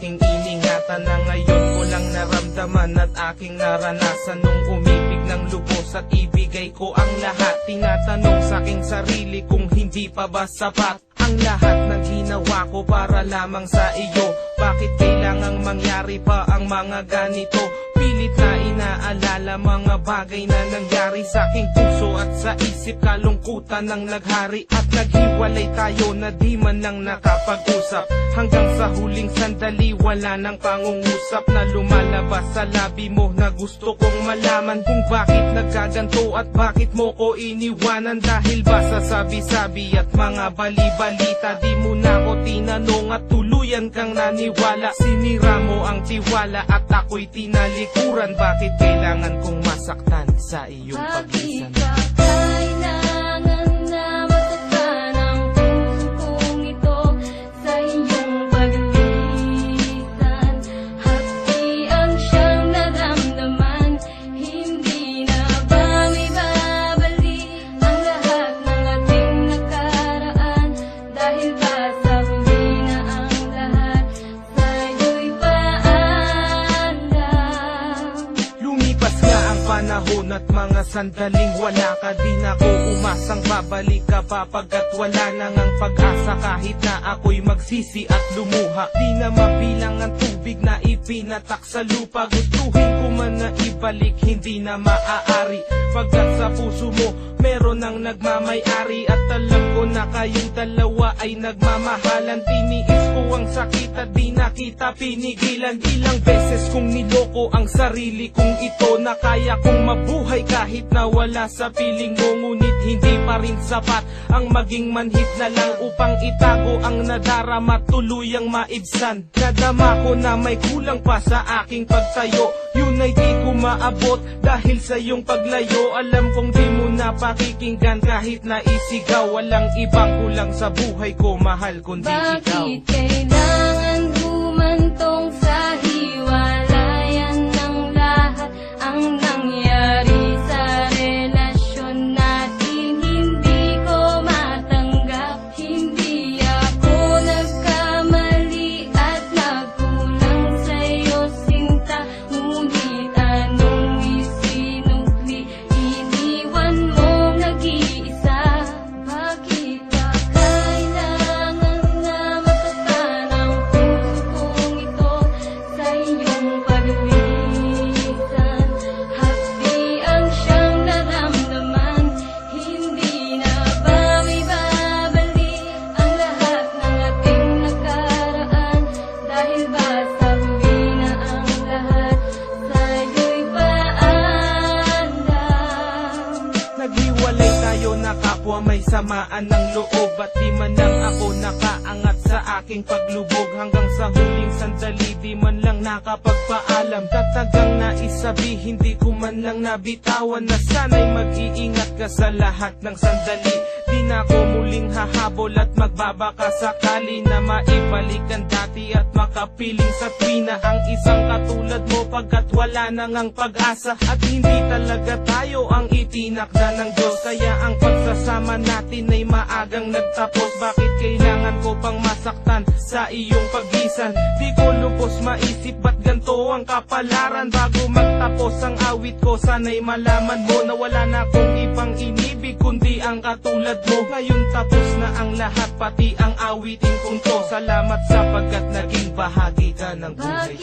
aking iningatan na ngayon ko lang naramdaman at aking naranasan nung umibig ng lubos at ibigay ko ang lahat. Tinatanong sa aking sarili kung hindi pa ba sapat ang lahat ng ginawa ko para lamang sa iyo. Bakit kailangang mangyari pa ang mga ganito? Pilit na inaalala mga bagay na nangyari sa aking puso at sa isip. Kalungkutan ng naghari at naghiwalay tayo na di man lang nakapag-usap. Hanggang sa huling sandali wala nang pangungusap na lumalabas sa labi mo na gusto kong malaman kung bakit nagkaganto at bakit mo ko iniwanan. Dahil ba sa sabi-sabi at mga bali-balita di mo na ko tinanong at tuluyan kang naniwala. Sinira mo ang tiwala at ako'y tinalikuran. Bakit kailangan kong masaktan sa iyong paglisan? Bakit ba kailangan na masaktan ang puso kong ito sa iyong paglisan? Hapdi ang siyang naramdaman, hindi na ba may babalik ang lahat ng ating nakaraan? Dahil ba sa huli na ang lahat sa'yo'y paalam? Lumipas nga ang panahon at mga sandaling wala ka. Di na ko umasang babalik ka pa pagkat wala nang ang pag-asa. Kahit na ako'y magsisi at lumuha, di na mabilang ang tubig na ipinatak sa lupa. Gustuhin ko man na ibalik, hindi na maaari pagkat sa puso mo meron ang nagmamay-ari. At alam ko na kayong dalawa ay nagmamahalan. Tiniis ko ang sakit at di na kita pinigilan. Ilang beses kong niloko ang sarili kong ito na kaya kong mabuhay kahit na wala sa piling mo. Ngunit hindi pa rin sapat ang maging manhid na lang upang itago ang nadarama, tuluyang maibsan. Nadama ko na may kulang pa sa aking pagtayo, yun ay di ko maabot dahil sa iyong paglayo. Alam kong di mo na pakikinggan kahit na isigaw. Walang ibang kulang sa buhay ko, mahal, kundi ikaw. Bakit kailangan humantong sa hiwalayan ng lahat ang nangyari sa relasyon natin? Hindi ko matanggap, hindi ako nagkamali at nagkulang sa'yo sinta. Ngunit anong isinukli, iniwan mong nag-iisa. Bakit ba kailangan na masaktan ang puso kong ito sa iyong paglisan? Hapdi ang siyang naramdaman, hindi na ba may babalik ang lahat ng ating nakaraan? Dahil ba sa huli na ang lahat sa'yo'y paalam? Naghiwalay tayo na kapwa may samaan ng loob, at di man lang ako nakaangat sa aking paglubog. Hanggang sa huling sandali di man lang nakapagpaalam. Tatagang naisabi, hindi ko man lang nabitawan na sana'y mag-iingat ka sa lahat ng sandali. Di na ako muling hahabol at magbabaka sakali na maibalik ang dati at makapiling sa tuwina ang isang katulad mo pagkat wala nang ang pag-asa. At hindi talaga tayo ang itinakda ng Diyos, kaya ang pagsasama natin ay maagang nagtapos. Bakit kailangan ko pang masaktan sa iyong pagisan? Di ko lubos maisip ba't ganito ang kapalaran. Bago magtapos ang awit ko, sana'y malaman mo na wala na akong ibang inibig kundi ang katulad mo. Ngayon tapos na ang lahat, pati ang awitin kong to. Salamat sapagkat naging bahagi ka ng buhay ko.